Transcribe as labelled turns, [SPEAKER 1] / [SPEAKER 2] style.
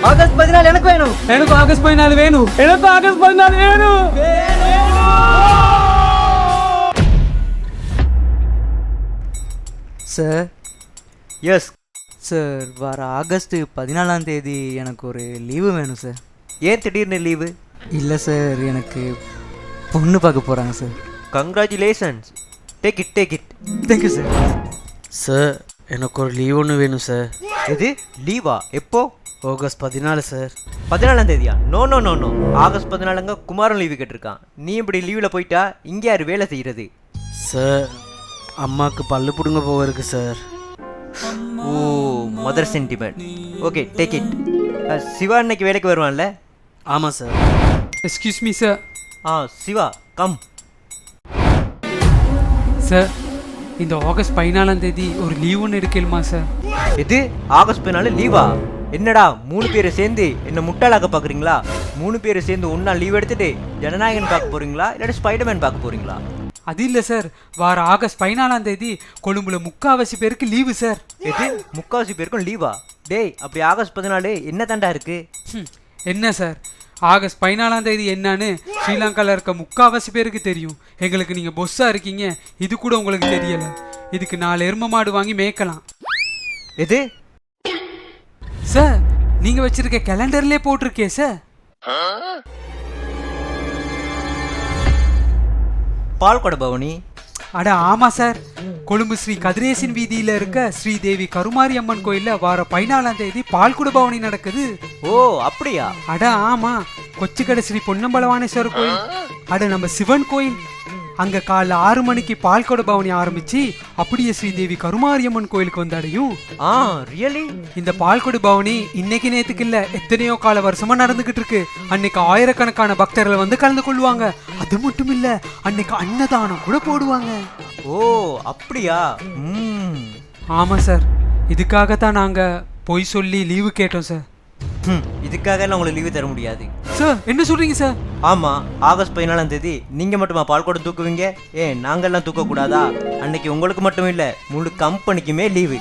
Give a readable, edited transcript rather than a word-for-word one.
[SPEAKER 1] August 14 எனக்கு வேணும்.
[SPEAKER 2] எனக்கு ஆகஸ்ட் 14 வேணும். எனக்கு ஆகஸ்ட் 14 வேணும்.
[SPEAKER 1] சார்.
[SPEAKER 3] எஸ்
[SPEAKER 1] சார், வர ஆகஸ்ட் 14ஆம் தேதி எனக்கு ஒரு லீவு வேணும் சார்.
[SPEAKER 3] ஏன் திடீர்னு லீவு?
[SPEAKER 1] இல்லை சார், எனக்கு பொண்ணு பார்க்க போகிறாங்க sir.
[SPEAKER 3] Congratulations. Take it
[SPEAKER 1] thank you sir.
[SPEAKER 4] Sir, எனக்கு ஒரு லீவ் ஒன்று வேணும் சார்.
[SPEAKER 3] எது லீவா? எப்போ?
[SPEAKER 4] August 14 sir.
[SPEAKER 3] 14ஆம் தேதியா? No no no no, August 14 Kumaran leave கேட்டிருக்கான். நீ இப்படி லீவில் போயிட்டா இங்கே யார் வேலை செய்கிறது?
[SPEAKER 4] சார், அம்மாவுக்கு பல்லு பிடுங்க போக இருக்கு sir.
[SPEAKER 3] Oh, mother sentiment. Okay, take it. Siva இன்னைக்கு வேலைக்கு வருவான்ல?
[SPEAKER 4] ஆமாம் sir.
[SPEAKER 2] Excuse me sir.
[SPEAKER 3] Siva come.
[SPEAKER 2] Sir, இந்த ஆகஸ்ட் 14ஆம் தேதி ஒரு லீவ் ஒன்று எடுக்கலுமா சார்?
[SPEAKER 3] எது ஆகஸ்ட் 14 லீவா? என்னடா 3 பேரை சேர்ந்து என்ன முட்டாளாக்க பார்க்குறீங்களா? 3 பேரை சேர்ந்து ஒன்றா லீவ் எடுத்துட்டு ஜனநாயகன் பார்க்க போகிறீங்களா இல்லாட்டி ஸ்பைடர்மேன் பார்க்க போகிறீங்களா?
[SPEAKER 2] அது இல்லை சார், வார ஆகஸ்ட் 14ஆம் தேதி கொழும்புல 3/4 பேருக்கு லீவு சார்.
[SPEAKER 3] எது 3/4 பேருக்கும் லீவா? டேய், அப்படி ஆகஸ்ட் 14 என்ன தாண்டா இருக்கு?
[SPEAKER 2] என்ன சார், ஆகஸ்ட் 14ஆம் தேதி என்னன்னு ஸ்ரீலங்காவில் இருக்க 3/4 பேருக்கு தெரியும். எங்களுக்கு நீங்கள் பொஸ்ஸாக இருக்கீங்க, இது கூட உங்களுக்கு தெரியலை. இதுக்கு 4 எருமை மாடு வாங்கி மேய்க்கலாம்.
[SPEAKER 3] எது
[SPEAKER 2] சார், நீங்கள் வச்சிருக்க கேலண்டர்லேயே போட்டிருக்கே சார்.
[SPEAKER 3] பால்கொடை பவனி?
[SPEAKER 2] அட ஆமாம் சார், கொழும்பு ஸ்ரீ கதிரேசன் வீதியில் இருக்க ஸ்ரீதேவி கருமாரி அம்மன் கோயிலில் வார 14ஆம் தேதி பால்குட பவனி நடக்குது.
[SPEAKER 3] ஓ அப்படியா?
[SPEAKER 2] அட ஆமாம், கொச்சிக்கடை ஸ்ரீ பொன்னம்பலவானேஸ்வரர் கோயில், அட நம்ம சிவன் கோயில். அங்கே காலைல 6 மணிக்கு பால்குட பவனி ஆரம்பிச்சு அப்படியே ஸ்ரீதேவி கருமாரியம்மன் கோயிலுக்கு வந்து அடையும்.
[SPEAKER 3] ரியலி?
[SPEAKER 2] இந்த பால்குட பவனி இன்னைக்கு நேத்துக்கு இல்ல, எத்தனையோ கால வருஷமா நடந்துகிட்டு இருக்கு. அன்னைக்கு ஆயிரக்கணக்கான பக்தர்கள் வந்து கலந்து கொள்வாங்க. அது மட்டும் இல்ல, அன்னைக்கு அன்னதானம் கூட போடுவாங்க.
[SPEAKER 3] ஓ அப்படியா?
[SPEAKER 2] ஆமா சார், இதுக்காகத்தான் நாங்க போய் சொல்லி லீவு கேட்டோம் சார்.
[SPEAKER 3] இதுக்காக எல்லாம் உங்களுக்கு லீவு தர முடியாது
[SPEAKER 2] சார். என்ன சொல்றீங்க சார்?
[SPEAKER 3] ஆமா, ஆகஸ்ட் 14ஆம் தேதி நீங்க மட்டுமா பால்கோடம் தூக்குவீங்க? ஏன் நாங்கெல்லாம் தூக்க கூடாதா? அன்னைக்கு உங்களுக்கு மட்டும் இல்ல, முழு கம்பெனிக்குமே லீவு.